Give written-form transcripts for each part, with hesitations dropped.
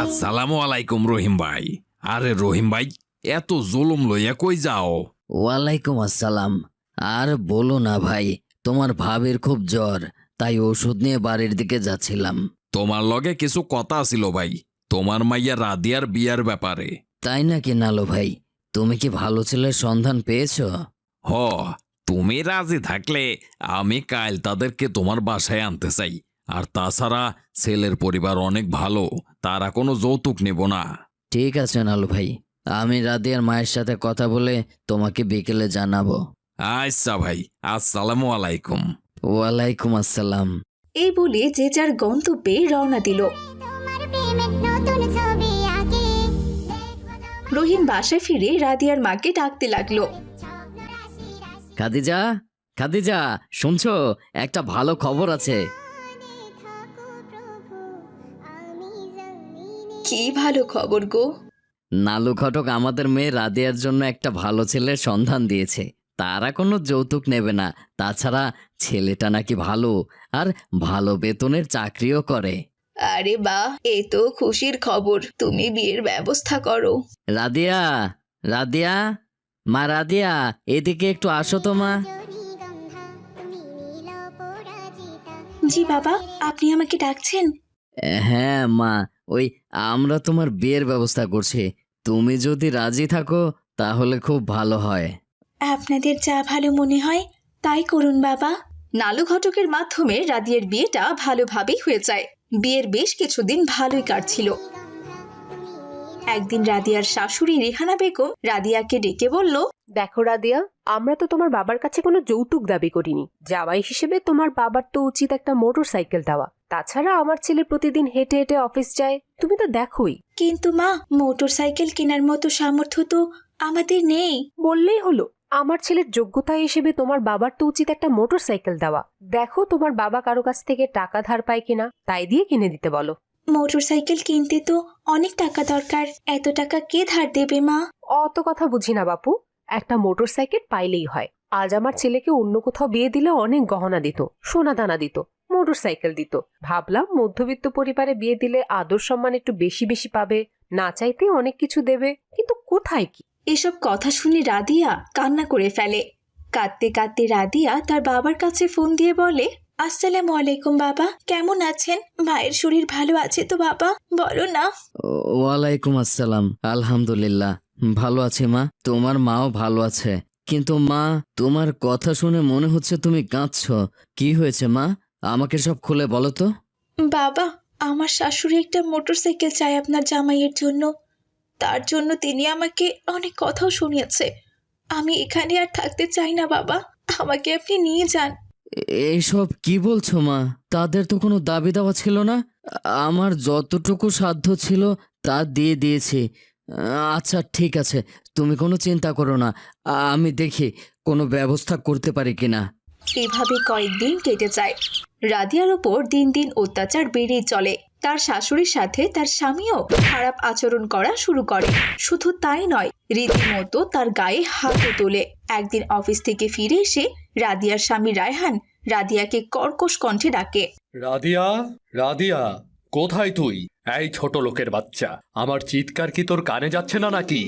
আসসালামু আলাইকুম রহিম ভাই। আরে রহিম ভাই, এত জুলুম লইয়া কই যাও? ওয়ালাইকুম আসসালাম। আর বলো না ভাই, তোমার ভাবির খুব জ্বর, তাই ওষুধ নিয়ে বাড়ির দিকে যাচ্ছিলাম। তোমার লগে কিছু কথা ছিল ভাই, তোমার মাইয়া রাদিয়ার বিয়ার ব্যাপারে। তাই নাকি নালো ভাই? তুমি কি ভালো ছেলের সন্ধান পেয়েছো? হ, তুমি রাজি থাকলে আমি কাল তাদেরকে তোমার বাসায় আনতে চাই। আর তাছাড়া ছেলের পরিবার অনেক ভালো, তারা কোনো যৌতুক নেব না। ঠিক আছে নালো ভাই, আমি রাদিয়ার মায়ের সাথে কথা বলে তোমাকে বিকেলে জানাবো। আচ্ছা ভাই, আসসালামু আলাইকুম। ওয়ালাইকুম আসসালাম। এই বলে যে যার গন্তব্যে রওনা দিল। রহিম বাসায় ফিরে রাদিয়ার মাকে ডাকতে লাগলো। খাদিজা, খাদিজা, শুনছো? একটা ভালো খবর আছে। কি ভালো খবর গো? নালু ঘটক আমাদের মেয়ে রাদিয়ার জন্য একটা ভালো ছেলের সন্ধান দিয়েছে। তারা কোনো যৌতুক নেবে না, তাছাড়া ছেলেটা নাকি ভালো, আর ভালো বেতনের চাকরিও করে। আরে বাহ, এ তো খুশির খবর। তুমি বিয়ের ব্যবস্থা করো। রাদিয়া, রাদিয়া, মা রাদিয়া, এদিকে একটু আসো তো মা। জি বাবা, আপনি আমাকে ডাকছেন? হ্যাঁ মা, ওই আমরা তোমার বিয়ের ব্যবস্থা করছি। তুমি যদি রাজি থাকো তাহলে খুব ভালো হয়। আপনাদের যা ভালো মনে হয় তাই করুন বাবা। নালু ঘটকের মাধ্যমে রাদিয়ার বিয়েটা ভালোভাবেই হয়ে যায়। বিয়ের বেশ কিছুদিন ভালোই কাটছিল। একদিন রাদিয়ার শাশুড়ি রেহানা বেগম রাদিয়াকে ডেকে বলল, দেখো রাদিয়া, আমরা তো তোমার বাবার কাছে কোনো যৌতুক দাবি করিনি। জামাই হিসেবে তোমার বাবার তো উচিত একটা মোটর সাইকেল দেওয়া। তাছাড়া আমার ছেলে প্রতিদিন হেঁটে হেঁটে অফিস যায়, তুমি তো দেখোই। কিন্তু মা, মোটর সাইকেল কেনার মতো সামর্থ্য তো আমাদের নেই। বললেই হলো, আমার ছেলের যোগ্যতা হিসেবে তোমার বাবার তো উচিত একটা মোটর সাইকেল দেওয়া। দেখো তোমার বাবা কারো কাছ থেকে টাকা ধার পায় কিনা, তাই দিয়ে কিনে দিতে বলো। মোটর সাইকেল কিনতে তো অনেক টাকা দরকার। এত টাকা কে ধার দেবে মা? অত কথা বুঝি না বাপু, একটা মোটর সাইকেল পাইলেই হয়। আজ আমার ছেলেকে অন্য কোথাও বিয়ে দিলে অনেক গহনা দিত, সোনা দানা দিত, মোটর সাইকেল দিত। ভাবলাম মধ্যবিত্ত পরিবারে বিয়ে দিলে আদর সম্মান একটু বেশি বেশি পাবে, না চাইতে অনেক কিছু দেবে, কিন্তু কোথায় কি। এসব কথা শুনে রাদিয়া কান্না করে ফেলে। কাঁদতে কাঁদতে রাদিয়া তার বাবার কাছে ফোন দিয়ে বলে, আসসালামু আলাইকুম বাবা, কেমন আছেন? মায়ের শরীর ভালো আছে তো বাবা? বলো না। ওয়ালাইকুম আসসালাম, আলহামদুলিল্লাহ ভালো আছি মা। তোমার মাও ভালো আছে। কিন্তু মা, তোমার কথা শুনে মনে হচ্ছে তুমি কাঁদছো। কি হয়েছে মা? আমাকে সব খুলে বলো তো। বাবা, আমার শাশুড়ি একটা মোটর সাইকেল চায় আপনার জামাইয়ের জন্য। তার জন্য তিনি আমাকে অনেক কথাও শুনিয়েছে। আমি এখানে আর থাকতে চাই না বাবা, আমাকে আপনি নিয়ে যান। এইসব কি বলছো মা? তাদের তো কোনো দাবি দাওয়া ছিল না। আমার যতটুকু সাধ্য ছিল তা দিয়ে দিয়েছি। আচ্ছা ঠিক আছে, তুমি কোনো চিন্তা করো না। আমি দেখি কোনো ব্যবস্থা করতে পারি কিনা। এভাবে কয়েকদিন কেটে যায়। রাদিয়ার ওপর দিন দিন অত্যাচার বেড়েই চলে। তার শাশুড়ির সাথে তার স্বামীও খারাপ আচরণ করা শুরু করে। শুধু তাই নয়, রীতিমতো তার গায়ে হাতও তোলে। একদিন অফিস থেকে ফিরে এসে রাদিয়ার স্বামী রায়হান রাদিয়াকে কর্কশ কণ্ঠে ডাকে। রাদিয়া, রাদিয়া, কোথায় তুই? এই ছোট লোকের বাচ্চা, আমার চিৎকার কি তোর কানে যাচ্ছে না নাকি?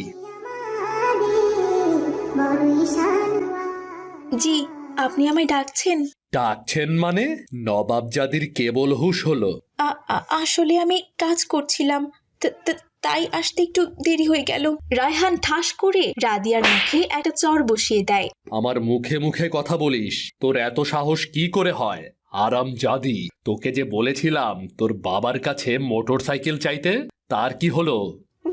জি, আপনি আমায় ডাকছেন? ডাকছেন মানে? নবাবজাদির কেবল হুঁশ হলো। আসলে আমি কাজ করছিলাম, তাই আসতে একটু দেরি হয়ে গেল। রায়হান ঠাস করে রাদিয়ার মুখে একটা চড় বসিয়ে দেয়। আমার মুখে মুখে কথা বলিস? তোর এত সাহস কি করে হয়? আরাম জাদি, তোকে যে বলেছিলাম তোর বাবার কাছে মোটর সাইকেল চাইতে, তার কি হলো?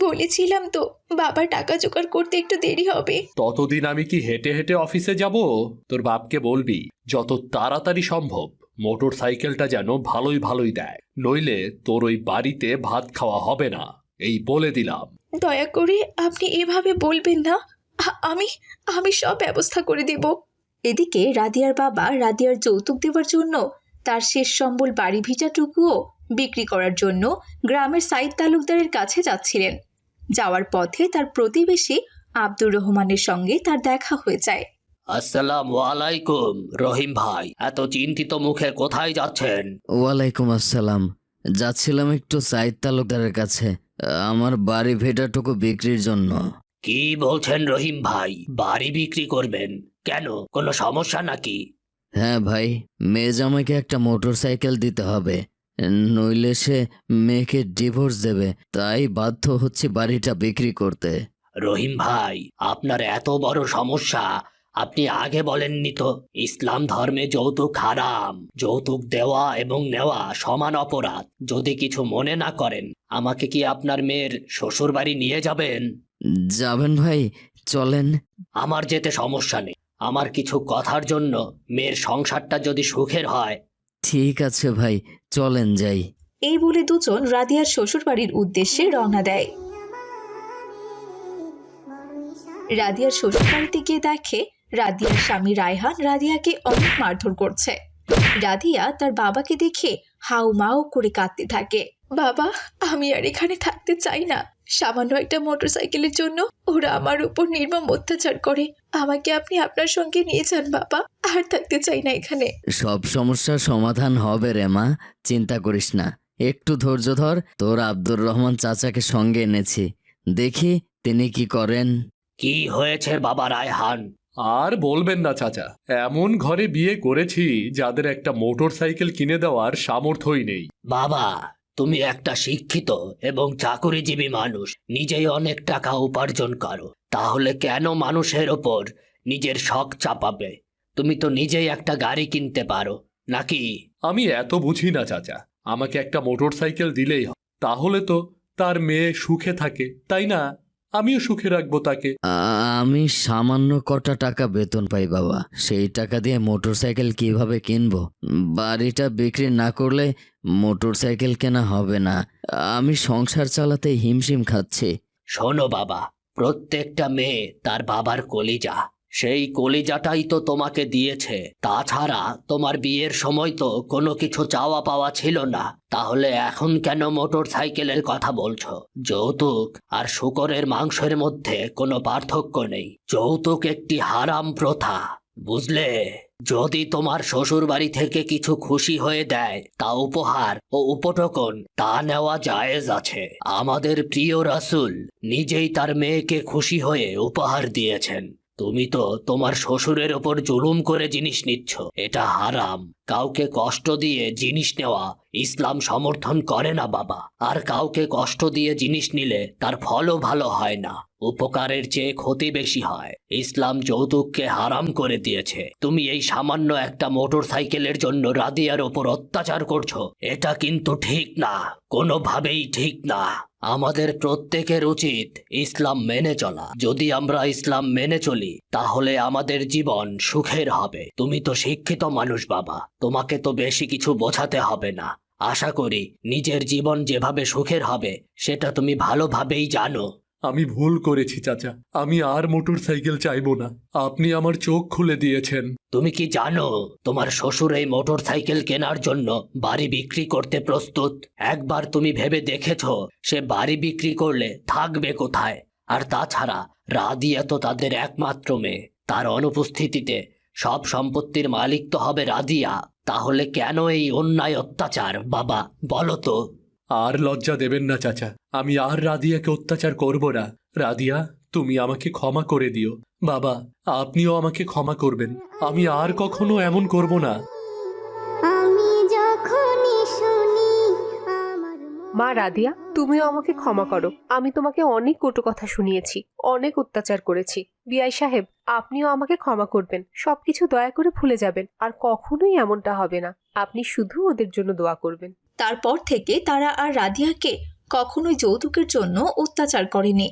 বলেছিলাম তো, বাবার টাকা জোগাড় করতে একটু দেরি হবে। ততদিন আমি কি হেঁটে হেঁটে অফিসে যাব? তোর বাপকে বলবি যত তাড়াতাড়ি সম্ভব মোটর সাইকেলটা যেন ভালোই ভালোই দেয়, নইলে তোর ওই বাড়িতে ভাত খাওয়া হবে না, এই বলে দিলাম। দয়া করে আপনি এভাবে বলবেন না। আমি আমি সব ব্যবস্থা করে দেব। এদিকে রাদিয়ার বাবা রাদিয়ার যৌতুক দেওয়ার জন্য তার শেষ সম্বল বাড়ি ভিটাটুকুও বিক্রি করার জন্য গ্রামের সাইদ তালুকদারের কাছে যাচ্ছিলেন। যাওয়ার পথে তার প্রতিবেশী আব্দুর রহমানের সঙ্গে তার দেখা হয়ে যায়। আসসালামু আলাইকুম রহিম ভাই, এত চিন্তিত মুখে কোথায় যাচ্ছেন? ওয়ালাইকুম আসসালাম। যাচ্ছিলাম একটু সাইদ তালুকদারের কাছে। আমার বাড়ি ভেটাটুকু বিক্রির জন্য। কি বলছেন রহিম ভাই, বাড়ি বিক্রি করবেন? কেন, কোনো সমস্যা নাকি? হ্যাঁ ভাই, মেয়ে জামাইকে একটা মোটর সাইকেল দিতে হবে, নইলে সে মেয়েকে ডিভোর্স দেবে, তাই বাধ্য হচ্ছে বাড়িটা বিক্রি করতে। রহিম ভাই, আপনার এত বড় সমস্যা, আপনি আগে বলেননি তো? ইসলাম ধর্মে যৌতুক হারাম, যৌতুক দেওয়া এবং নেওয়া সমান অপরাধ। যদি কিছু মনে না করেন, আমাকে কি আপনার মেয়ের শ্বশুর বাড়ি নিয়ে যাবেন? যাবেন ভাই, চলেন। আমার যেতে সমস্যা নেই। আমার কিছু কথার জন্য মেয়ের সংসারটা যদি সুখের হয়। ঠিক আছে ভাই, চলেন যাই। এই বলে দুজন রাদিয়ার শ্বশুরবাড়ির উদ্দেশ্যে রওনা দেয়। রাদিয়ার শ্বশুরবাড়িতে গিয়ে দেখে রাদিয়ার স্বামী রায়হান রাদিয়াকে অনেক মারধর করছে। রাদিয়া তার বাবাকে দেখে হাউ মাউ করে কাঁদতে থাকে। বাবা, আমি আর এখানে থাকতে চাই না। সামান্য একটা মোটরসাইকেলের জন্য ওরা আমার উপর নির্মম অত্যাচার করে। আমাকে আপনি আপনার সঙ্গে নিয়ে যান বাবা, আর থাকতে চাই না এখানে। সব সমস্যার সমাধান হবে রে মা, চিন্তা করিস না। একটু ধৈর্য ধর, তোর আব্দুর রহমান চাচাকে সঙ্গে এনেছি, দেখি তিনি কি করেন। কি হয়েছে বাবা রায়হান? আর বলবেন না চাচা, এমন ঘরে বিয়ে করেছি যাদের একটা মোটর সাইকেল কিনে দেওয়ার সামর্থ্যই নেই। বাবা, তুমি একটা শিক্ষিত এবং চাকুরিজীবী মানুষ, নিজেই অনেক টাকা উপার্জন করো, তাহলে কেন মানুষের ওপর নিজের শখ চাপাবে? তুমি তো নিজেই একটা গাড়ি কিনতে পারো, নাকি? আমি এত বুঝি না চাচা, আমাকে একটা মোটর সাইকেল দিলেই হয়, তাহলে তো তার মেয়ে সুখে থাকে, তাই না? আমিও সুখে রাখবো তাকে। আমি সামান্য কটা টাকা বেতন পাই বাবা, সেই টাকা দিয়ে মোটর সাইকেল কিভাবে কিনবো? বাড়িটা বিক্রি না করলে মোটর সাইকেল কেনা হবে না। আমি সংসার চালাতে হিমশিম খাচ্ছি। শোনো বাবা, প্রত্যেকটা মেয়ে তার বাবার কলিজা, সেই কলিজাটাই তো তোমাকে দিয়েছে। তাছাড়া তোমার বিয়ের সময় তো কোনো কিছু চাওয়া পাওয়া ছিল না, তাহলে এখন কেন মোটর সাইকেলের কথা বলছো? যৌতুক আর শূকরের মাংসের মধ্যে কোনো পার্থক্য নেই। যৌতুক একটি হারাম প্রথা, বুঝলে? যদি তোমার শ্বশুর বাড়ি থেকে কিছু খুশি হয়ে দেয়, তা উপহার ও উপটকন, তা নেওয়া জায়েজ আছে। আমাদের প্রিয় রাসূল নিজেই তার মেয়েকে খুশি হয়ে উপহার দিয়েছেন। তুমি তো তোমার শ্বশুরের ওপর জুলুম করে জিনিস নিচ্ছ, এটা হারাম। কাউকে কষ্ট দিয়ে জিনিস নেওয়া ইসলাম সমর্থন করে না বাবা। আর কাউকে কষ্ট দিয়ে জিনিস নিলে তার ফলও ভালো হয় না, উপকারের চেয়ে ক্ষতি বেশি হয়। ইসলাম যৌতুককে হারাম করে দিয়েছে। তুমি এই সামান্য একটা মোটর সাইকেলের জন্য রাদিয়ার ওপর অত্যাচার করছো, এটা কিন্তু ঠিক না, কোনোভাবেই ঠিক না। আমাদের প্রত্যেকের উচিত ইসলাম মেনে চলা। যদি আমরা ইসলাম মেনে চলি, তাহলে আমাদের জীবন সুখের হবে। তুমি তো শিক্ষিত মানুষ বাবা, তোমাকে তো বেশি কিছু বোঝাতে হবে না। আশা করি নিজের জীবন যেভাবে সুখের হবে সেটা তুমি ভালোভাবেই জানো। আমি ভুল করেছি চাচা, আমি আর মোটর সাইকেল চাইবো না। আপনি আমার চোখ খুলে দিয়েছেন। তুমি কি জানো তোমার শ্বশুর এই মোটর সাইকেল কেনার জন্য বাড়ি বিক্রি করতে প্রস্তুত? একবার তুমি ভেবে দেখেছো সে বাড়ি বিক্রি করলে থাকবে কোথায়? আর তাছাড়া রাদিয়া তো তাদের একমাত্র মেয়ে, তার অনুপস্থিতিতে সব সম্পত্তির মালিক তো হবে রাদিয়া। তাহলে কেন এই অন্যায় অত্যাচার বাবা, বলো তো? আর লজ্জা দেবেন না চাচা, আমি আর রাদিয়াকে অত্যাচার করব না। রাদিয়া, তুমি আমাকে ক্ষমা করে দিও। বাবা, আপনিও আমাকে ক্ষমা করবেন। আমি আর কখনো এমন করব না। মা রাদিয়া, তুমিও আমাকে ক্ষমা করো। আমি তোমাকে অনেক কটু কথা শুনিয়েছি, অনেক অত্যাচার করেছি। বিআই সাহেব, আপনিও আমাকে ক্ষমা করবেন। সবকিছু দয়া করে ভুলে যাবেন, আর কখনোই এমনটা হবে না। আপনি শুধু ওদের জন্য দোয়া করবেন। তারপর থেকে তারা আর রাদিয়াকে কখনোই যৌতুকের জন্য অত্যাচার করেনি।